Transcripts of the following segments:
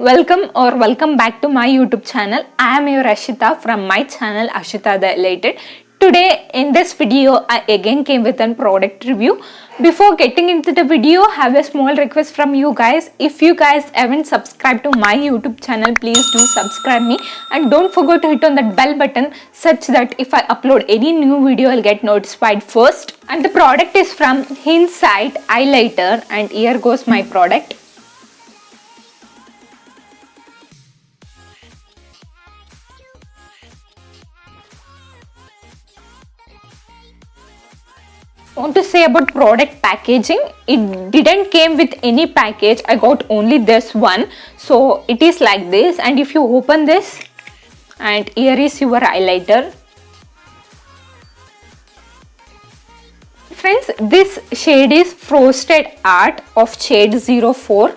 welcome back to my YouTube channel. I am your Ashita from my channel Ashita the Elated. Today in this video I again came with a product review. Before getting into the video, I have a small request from you guys. If you guys haven't subscribed to my YouTube channel, please do subscribe me and don't forget to hit on that bell button such that if I upload any new video I'll get notified first. And the product is from Insight Highlighter, and here goes my product. Want to say about product packaging, it didn't came with any package. I got only this one, so it is like this, and if you open this, and here is your highlighter. Friends, this shade is Frosted Art of shade 04.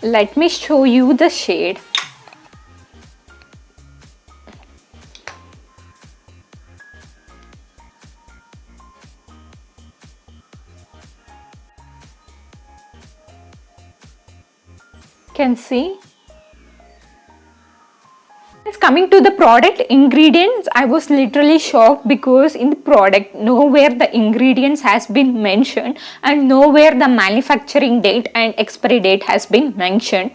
Let me show you the shade. Can see. Coming to the product ingredients, I was literally shocked because in the product nowhere the ingredients has been mentioned and nowhere the manufacturing date and expiry date has been mentioned.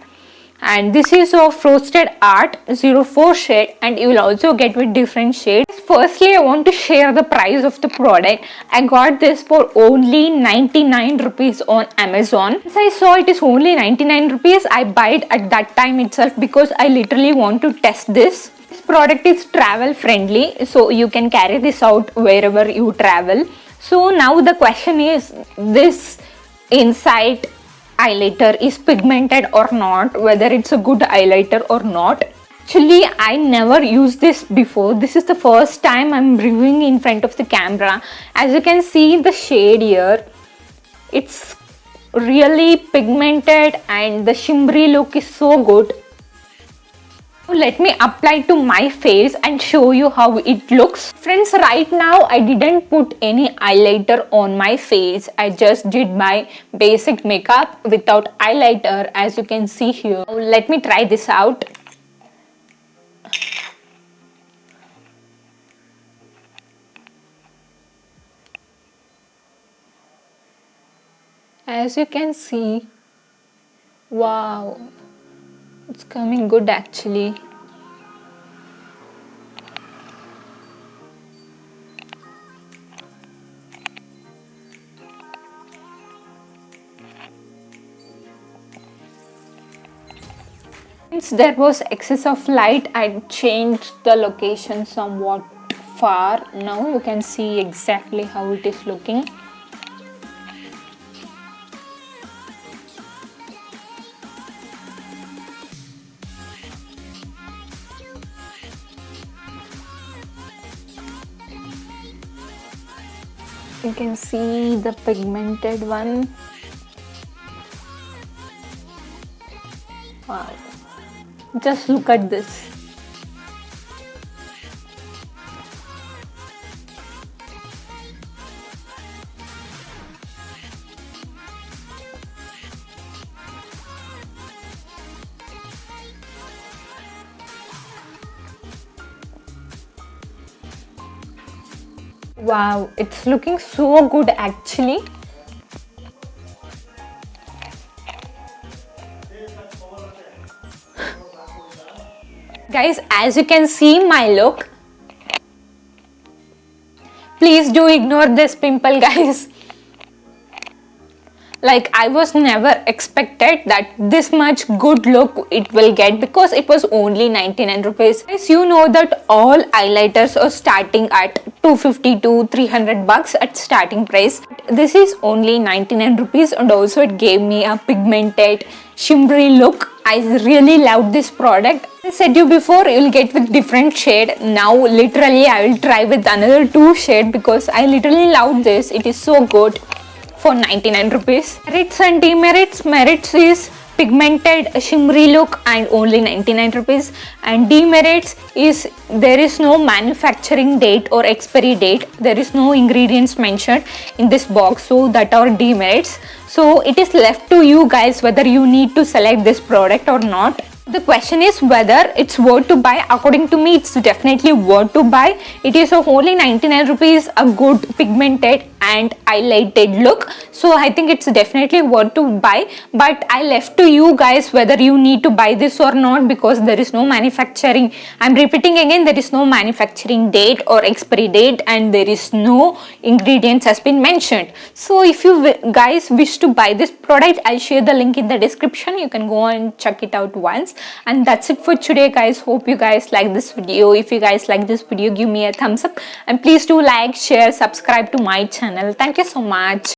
And this is of Frosted Art 04 shade, and you will also get with different shades. Firstly, I want to share the price of the product. I got this for only 99 rupees on Amazon. As I saw it is only 99 rupees, I buy it at that time itself because I literally want to test this. This product is travel friendly, so you can carry this out wherever you travel. So now the question is, this Insight highlighter is pigmented or not, whether it's a good highlighter or not. Actually, I never used this before. This is the first time I'm reviewing in front of the camera. As you can see the shade here, it's really pigmented and the shimmery look is so good. Let me apply to my face and show you how it looks. Friends, right now I didn't put any highlighter on my face. I just did my basic makeup without highlighter, as you can see here. Let me try this out. As you can see, wow, it's coming good actually. Since there was excess of light, I changed the location somewhat far. Now you can see exactly how it is looking. You can see the pigmented one. Wow. Just look at this. Wow, it's looking so good actually. Guys, as you can see my look, please do ignore this pimple, guys. Like, I was never expected that this much good look it will get because it was only 99 rupees. Guys, you know that all highlighters are starting at 250 to 300 bucks at starting price. This is only 99 rupees, and also it gave me a pigmented shimmery look. I really loved this product. I said you before, you will get with different shade. Now literally I will try with another 2 shade because I literally loved this. It is so good for 99 rupees. Merits and demerits. Merits is pigmented shimmery look and only 99 rupees, and demerits is there is no manufacturing date or expiry date. There is no ingredients mentioned in this box, so that are demerits. So it is left to you guys whether you need to select this product or not. The question is whether it's worth to buy. According to me, it's definitely worth to buy. It is only 99 rupees, a good pigmented and highlighted look. So I think it's definitely worth to buy. But I left to you guys whether you need to buy this or not, because there is no manufacturing. I'm repeating again, there is no manufacturing date or expiry date, and there is no ingredients has been mentioned. So if you guys wish to buy this product, I'll share the link in the description. You can go and check it out once. And that's it for today, guys. Hope you guys like this video. If you guys like this video, give me a thumbs up, and please do like, share, subscribe to my channel. Thank you so much.